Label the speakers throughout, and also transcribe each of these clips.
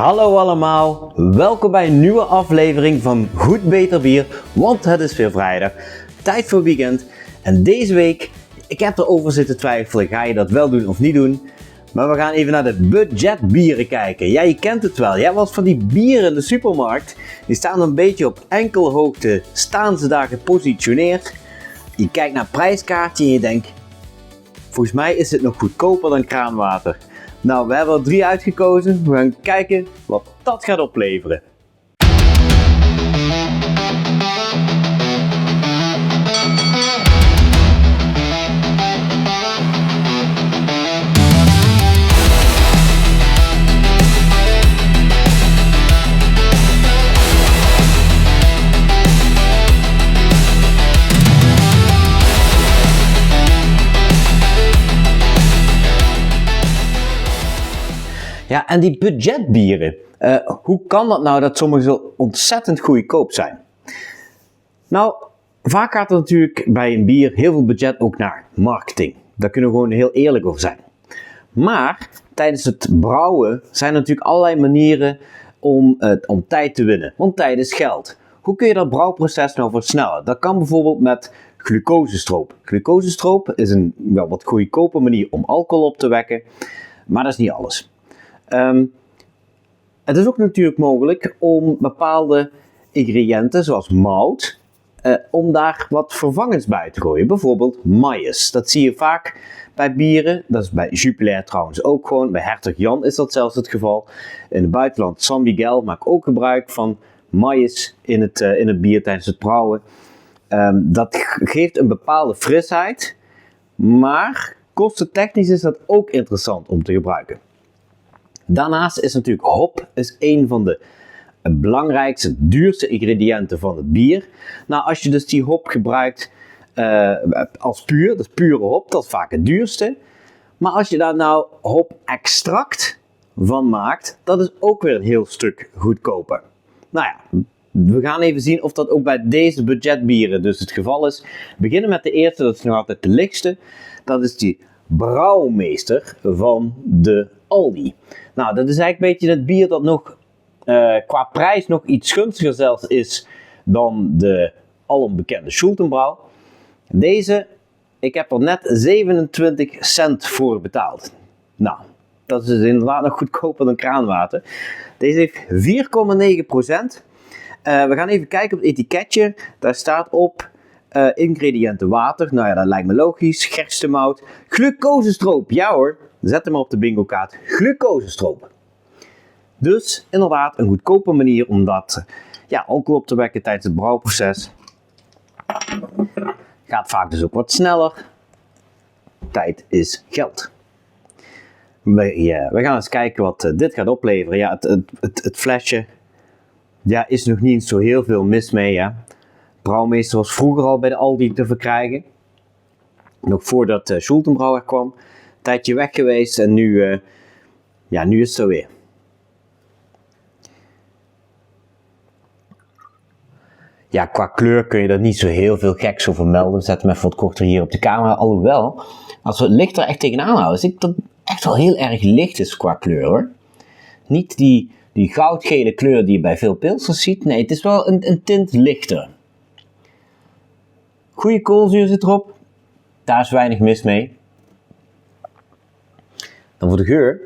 Speaker 1: Hallo allemaal, welkom bij een nieuwe aflevering van Goed Beter Bier, want het is weer vrijdag, tijd voor weekend. En deze week, ik heb erover zitten twijfelen, ga je dat wel doen of niet doen? Maar we gaan even naar de budgetbieren kijken. Ja, je kent het wel, je hebt wel eens van die bieren in de supermarkt, die staan een beetje op enkelhoogte, staan ze daar gepositioneerd. Je kijkt naar het prijskaartje en je denkt, volgens mij is het nog goedkoper dan kraanwater. Nou, we hebben er 3 uitgekozen. We gaan kijken wat dat gaat opleveren. Ja, en die budgetbieren, hoe kan dat nou dat sommige zo ontzettend goedkoop zijn? Nou, vaak gaat er natuurlijk bij een bier heel veel budget ook naar marketing. Daar kunnen we gewoon heel eerlijk over zijn. Maar tijdens het brouwen zijn er natuurlijk allerlei manieren om tijd te winnen. Want tijd is geld. Hoe kun je dat brouwproces nou versnellen? Dat kan bijvoorbeeld met glucosestroop. Glucosestroop is een wat goedkope manier om alcohol op te wekken, maar dat is niet alles. Het is ook natuurlijk mogelijk om bepaalde ingrediënten zoals mout, om daar wat vervangends bij te gooien. Bijvoorbeeld maïs. Dat zie je vaak bij bieren. Dat is bij Jupiler trouwens ook gewoon. Bij Hertog Jan is dat zelfs het geval. In het buitenland, San Miguel maakt ook gebruik van maïs in het bier tijdens het brouwen. Dat geeft een bepaalde frisheid, maar kostentechnisch is dat ook interessant om te gebruiken. Daarnaast is natuurlijk hop een van de belangrijkste, duurste ingrediënten van het bier. Nou, als je dus die hop gebruikt als puur, dat is pure hop, dat is vaak het duurste. Maar als je daar nou hop-extract van maakt, dat is ook weer een heel stuk goedkoper. Nou ja, we gaan even zien of dat ook bij deze budgetbieren dus het geval is. We beginnen met de eerste, dat is nog altijd de lichtste. Dat is die Brouwmeester van de Aldi. Nou, dat is eigenlijk een beetje het bier dat nog qua prijs nog iets gunstiger zelfs is dan de alombekende Schultenbrouw. Deze, ik heb er net 27 cent voor betaald. Nou, dat is dus inderdaad nog goedkoper dan kraanwater. Deze heeft 4,9%. We gaan even kijken op het etiketje. Daar staat op ingrediënten water. Nou ja, dat lijkt me logisch. Gerstemout. Glucosestroop. Ja hoor. Zet hem op de bingo kaart. Glucosestroop. Dus inderdaad een goedkope manier om dat alcohol op te wekken tijdens het brouwproces. Gaat vaak dus ook wat sneller. Tijd is geld. We gaan eens kijken wat dit gaat opleveren. Ja, het flesje is nog niet zo heel veel mis mee. Ja. Brouwmeester was vroeger al bij de Aldi te verkrijgen. Nog voordat Schultenbrouw kwam. Een tijdje weg geweest en nu is het zo weer. Ja, qua kleur kun je er niet zo heel veel geks over melden. We zetten hem even wat korter hier op de camera. Alhoewel, als we het licht er echt tegenaan houden, zie ik dat het echt wel heel erg licht is qua kleur hoor. Niet die goudgele kleur die je bij veel pilsers ziet. Nee, het is wel een tint lichter. Goede koolzuur zit erop. Daar is weinig mis mee. Dan voor de geur.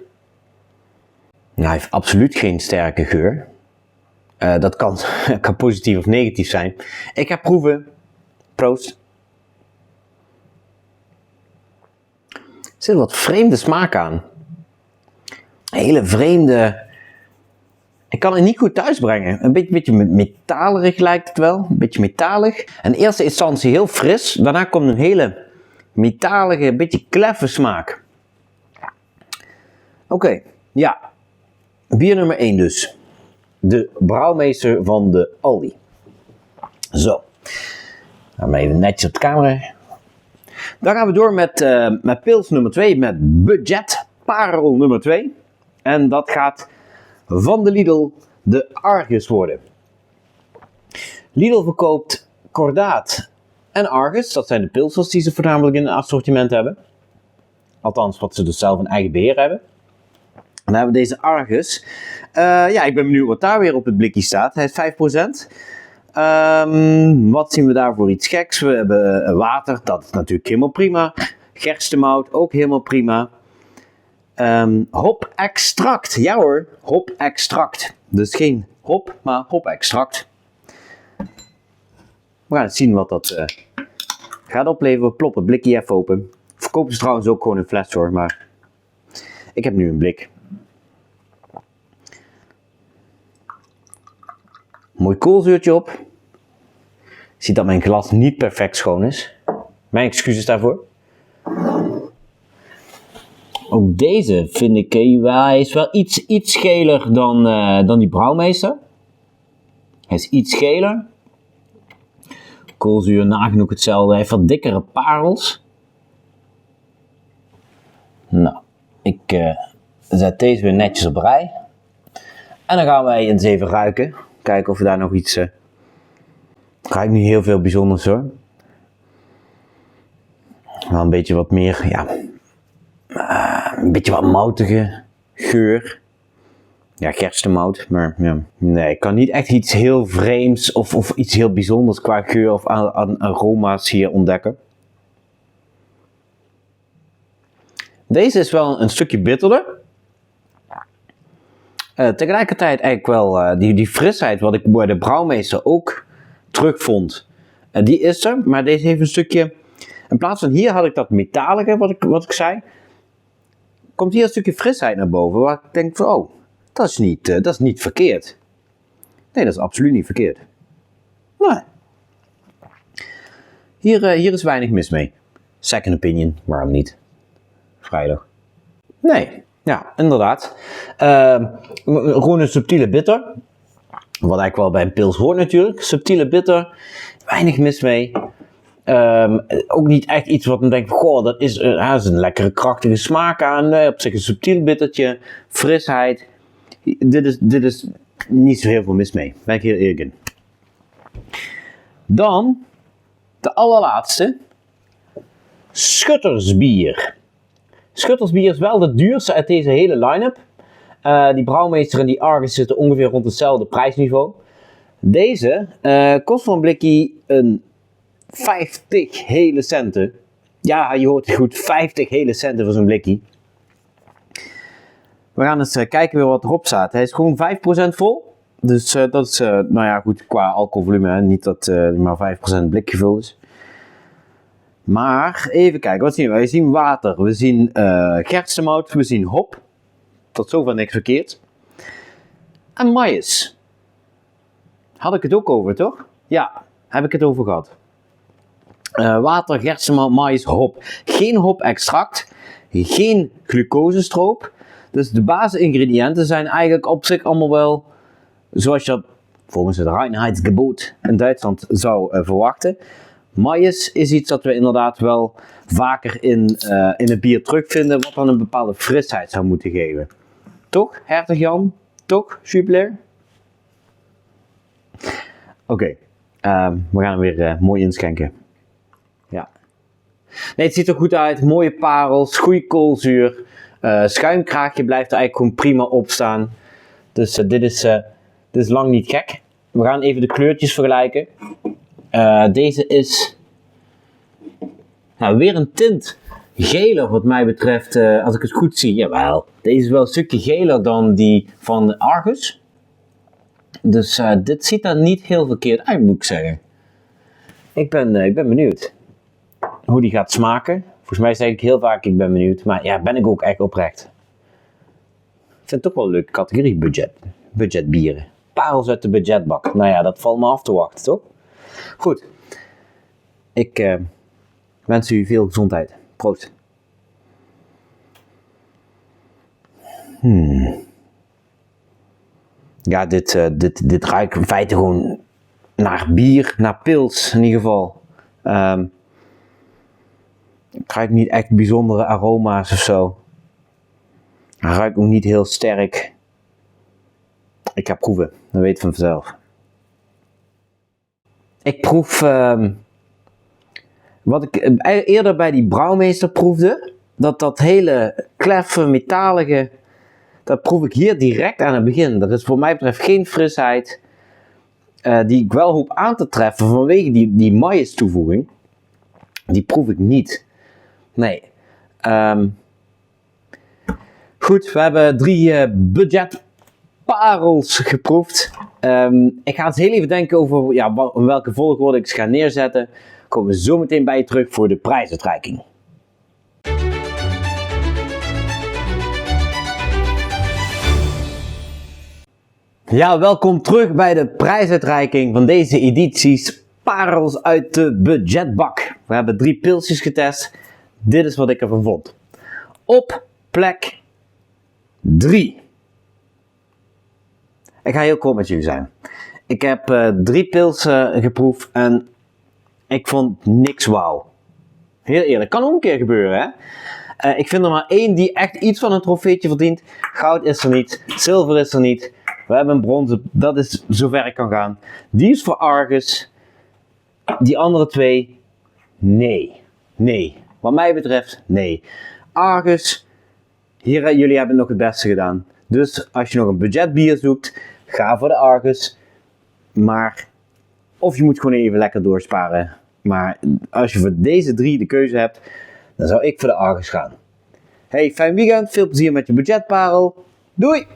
Speaker 1: Nou, hij heeft absoluut geen sterke geur. Dat kan positief of negatief zijn. Ik ga proeven. Proost. Er zit wat vreemde smaak aan. Een hele vreemde. Ik kan het niet goed thuisbrengen. Een beetje metalerig lijkt het wel. Een beetje metalig. In eerste instantie heel fris. Daarna komt een hele metalige, beetje kleffe smaak. Oké, ja. Bier nummer 1 dus. De Brouwmeester van de Aldi. Zo. Gaan we even netjes op de camera. Dan gaan we door met pils nummer 2. Met Budget Parel nummer 2. En dat gaat van de Lidl de Argus worden. Lidl verkoopt Kordaat en Argus. Dat zijn de pilsels die ze voornamelijk in het assortiment hebben. Althans, wat ze dus zelf in eigen beheer hebben. Dan hebben we deze Argus. Ja, ik ben benieuwd wat daar weer op het blikje staat. Hij is 5%. Wat zien we daar voor iets geks? We hebben water, dat is natuurlijk helemaal prima. Gerstemout, ook helemaal prima. Hop-extract. Ja hoor, hop-extract. Dus geen hop, maar hop-extract. We gaan eens zien wat dat gaat opleveren. We ploppen het blikje even open. Verkopen ze trouwens ook gewoon een fles hoor, maar ik heb nu een blik. Mooi koolzuurtje op. Je ziet dat mijn glas niet perfect schoon is. Mijn excuses daarvoor. Ook deze vind ik, hij is wel iets geler dan die Brouwmeester. Hij is iets geler. Koolzuur nagenoeg hetzelfde. Hij heeft wat dikkere parels. Nou, ik zet deze weer netjes op rij. En dan gaan wij eens even ruiken. Kijken of we daar nog iets... ruikt niet heel veel bijzonders hoor. Wel een beetje wat meer, ja... een beetje wat moutige geur. Ja, gerstemout. Maar ja, nee, ik kan niet echt iets heel vreemds of iets heel bijzonders qua geur of aan aroma's hier ontdekken. Deze is wel een stukje bitterder. Tegelijkertijd eigenlijk wel die frisheid wat ik bij de Brouwmeester ook terugvond. Die is er, maar deze heeft een stukje... In plaats van hier had ik dat metalige wat ik zei. Komt hier een stukje frisheid naar boven waar ik denk van oh, dat is niet verkeerd. Nee, dat is absoluut niet verkeerd. Nee. Hier is weinig mis mee. Second opinion, waarom niet? Vrijdag. Nee, ja, inderdaad. Gewoon een subtiele bitter. Wat eigenlijk wel bij een pils hoort natuurlijk. Subtiele bitter, weinig mis mee. Ook niet echt iets wat men denkt, goh, dat is een lekkere krachtige smaak aan. Op zich een subtiel bittertje, frisheid. Dit is niet zo heel veel mis mee. Ben ik heel eerlijk in. Dan, de allerlaatste. Schuttersbier. Schuttersbier is wel de duurste uit deze hele line-up. Die Brouwmeester en die Argus zitten ongeveer rond hetzelfde prijsniveau. Deze kost voor een blikje een 50 hele centen. Ja, je hoort het goed, 50 hele centen voor zo'n blikje. We gaan eens kijken weer wat erop staat. Hij is gewoon 5% vol. Dus dat is, nou ja, goed, qua alcoholvolume. Hè. Niet dat maar 5% blik gevuld is. Maar, even kijken, wat zien we? We zien water, we zien gerstemout, we zien hop. Tot zover niks verkeerd. En maïs. Had ik het ook over, toch? Ja, heb ik het over gehad. Water, gerstemout, maïs, hop. Geen hop-extract. Geen glucosestroop. Dus de basisingrediënten zijn eigenlijk op zich allemaal wel zoals je dat volgens het Reinheitsgebot in Duitsland zou verwachten. Maïs is iets dat we inderdaad wel vaker in het bier terugvinden, wat dan een bepaalde frisheid zou moeten geven. Toch, Hertog Jan? Toch, Jupiler? Oké, we gaan hem weer mooi inschenken. Ja. Nee, het ziet er goed uit. Mooie parels, goede koolzuur. Schuimkraagje blijft er eigenlijk gewoon prima op staan. Dus dit is lang niet gek. We gaan even de kleurtjes vergelijken. Deze is weer een tint geler wat mij betreft, als ik het goed zie. Jawel, deze is wel een stukje geler dan die van Argus. Dus dit ziet er niet heel verkeerd uit, moet ik zeggen. Ik ben benieuwd hoe die gaat smaken. Volgens mij zeg ik heel vaak ik ben benieuwd, maar ja, ben ik ook echt oprecht. Ik vind het toch wel een leuke categorie budgetbieren. Parels uit de budgetbak. Nou ja, dat valt me af te wachten, toch? Goed. Ik wens u veel gezondheid. Proost. Ja, dit ruikt in feite gewoon naar bier, naar pils in ieder geval. Het ruikt niet echt bijzondere aroma's of zo. Het ruikt ook niet heel sterk. Ik ga proeven, dat weet van vanzelf. Ik proef wat ik eerder bij die Brouwmeester proefde. Dat hele kleffe, metalige, Dat proef ik hier direct aan het begin. Er is voor mij betreft geen frisheid die ik wel hoop aan te treffen vanwege die maïs toevoeging. Die proef ik niet. Nee. Goed, we hebben 3 budgetparels geproefd. Ik ga eens heel even denken over in welke volgorde ik ze ga neerzetten. Komen we zo meteen bij je terug voor de prijsuitreiking. Ja, welkom terug bij de prijsuitreiking van deze edities parels uit de budgetbak. We hebben 3 pilsjes getest. Dit is wat ik ervan vond. Op plek 3. Ik ga heel kort met jullie zijn. Ik heb 3 pilsen geproefd en ik vond niks wauw. Heel eerlijk, kan ook een keer gebeuren hè. Ik vind er maar 1 die echt iets van een trofeetje verdient. Goud is er niet, zilver is er niet. We hebben een bronzen, dat is zover ik kan gaan. Die is voor Argus. Die andere 2, nee. Nee. Wat mij betreft, nee. Argus, jullie hebben nog het beste gedaan. Dus als je nog een budgetbier zoekt, ga voor de Argus. Maar, of je moet gewoon even lekker doorsparen. Maar als je voor deze 3 de keuze hebt, dan zou ik voor de Argus gaan. Hey, fijn weekend, veel plezier met je budgetparel. Doei!